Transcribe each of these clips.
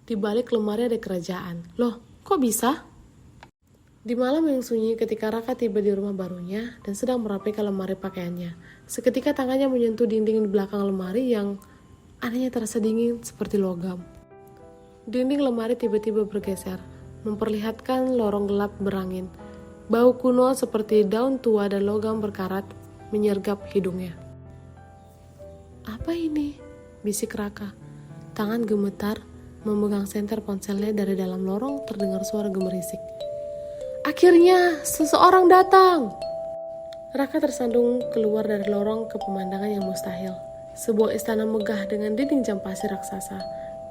Di balik lemari ada kerajaan. Loh, kok bisa? Di malam yang sunyi ketika Raka tiba di rumah barunya dan sedang merapikan lemari pakaiannya, seketika tangannya menyentuh dinding di belakang lemari yang anehnya terasa dingin seperti logam. Dinding lemari tiba-tiba bergeser, memperlihatkan lorong gelap berangin. Bau kuno seperti daun tua dan logam berkarat menyergap hidungnya. Apa ini? Bisik Raka. Tangan gemetar memegang senter ponselnya. Dari dalam lorong terdengar suara gemerisik. Akhirnya seseorang datang. Raka tersandung keluar dari lorong ke pemandangan yang mustahil. Sebuah istana megah dengan dinding jam pasir raksasa.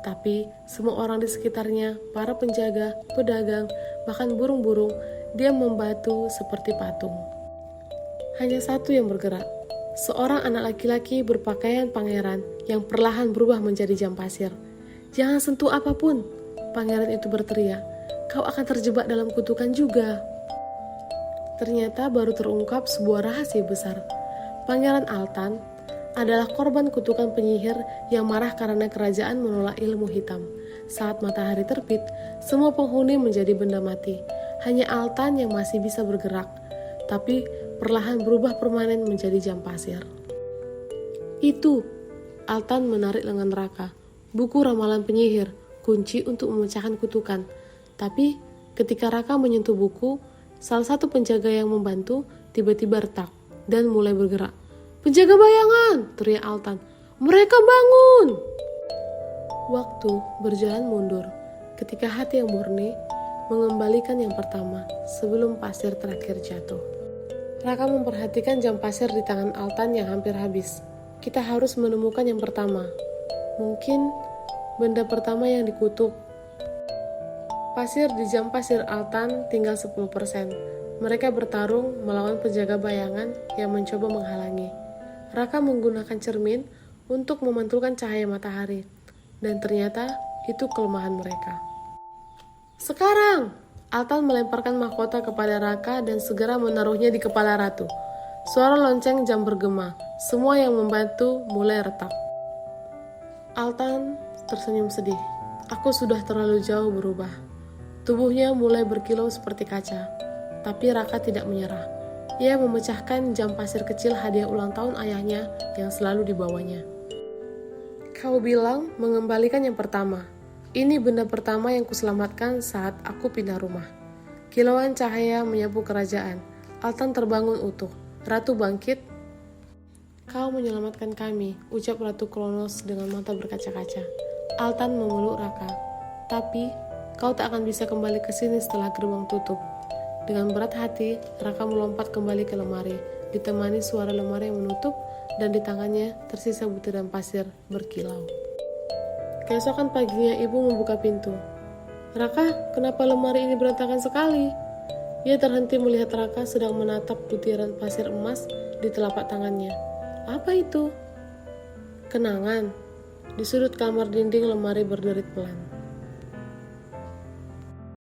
Tapi semua orang di sekitarnya, para penjaga, pedagang, bahkan burung-burung, dia membatu seperti patung. Hanya satu yang bergerak. Seorang anak laki-laki berpakaian pangeran yang perlahan berubah menjadi jam pasir. Jangan sentuh apapun, pangeran itu berteriak. Kau akan terjebak dalam kutukan juga. Ternyata baru terungkap sebuah rahasia besar. Pangeran Altan adalah korban kutukan penyihir yang marah karena kerajaan menolak ilmu hitam. Saat matahari terbit, semua penghuni menjadi benda mati. Hanya Altan yang masih bisa bergerak, tapi perlahan berubah permanen menjadi jam pasir. Itu, Altan menarik lengan Raka. Buku ramalan penyihir, kunci untuk memecahkan kutukan. Tapi ketika Raka menyentuh buku, salah satu penjaga yang membantu tiba-tiba retak dan mulai bergerak. Penjaga bayangan, teriak Altan. Mereka bangun! Waktu berjalan mundur ketika hati yang murni mengembalikan yang pertama sebelum pasir terakhir jatuh. Raka memperhatikan jam pasir di tangan Altan yang hampir habis. Kita harus menemukan yang pertama. Mungkin benda pertama yang dikutuk. Pasir di jam pasir Altan tinggal 10%. Mereka bertarung melawan penjaga bayangan yang mencoba menghalangi. Raka menggunakan cermin untuk memantulkan cahaya matahari. Dan ternyata itu kelemahan mereka. Sekarang! Altan melemparkan mahkota kepada Raka dan segera menaruhnya di kepala ratu. Suara lonceng jam bergema. Semua yang membantu mulai retak. Altan tersenyum sedih. Aku sudah terlalu jauh berubah. Tubuhnya mulai berkilau seperti kaca, tapi Raka tidak menyerah. Ia memecahkan jam pasir kecil hadiah ulang tahun ayahnya yang selalu dibawanya. Kau bilang mengembalikan yang pertama. Ini benda pertama yang kuselamatkan saat aku pindah rumah. Kilauan cahaya menyapu kerajaan. Altan terbangun utuh. Ratu bangkit. Kau menyelamatkan kami, ucap Ratu Kronos dengan mata berkaca-kaca. Altan memeluk Raka. Tapi kau tak akan bisa kembali ke sini setelah gerbang tutup. Dengan berat hati, Raka melompat kembali ke lemari, ditemani suara lemari yang menutup, dan di tangannya tersisa butiran pasir berkilau. Keesokan paginya ibu membuka pintu. Raka, kenapa lemari ini berantakan sekali? Ia terhenti melihat Raka sedang menatap butiran pasir emas di telapak tangannya. Apa itu? Kenangan. Di sudut kamar dinding lemari berderit pelan.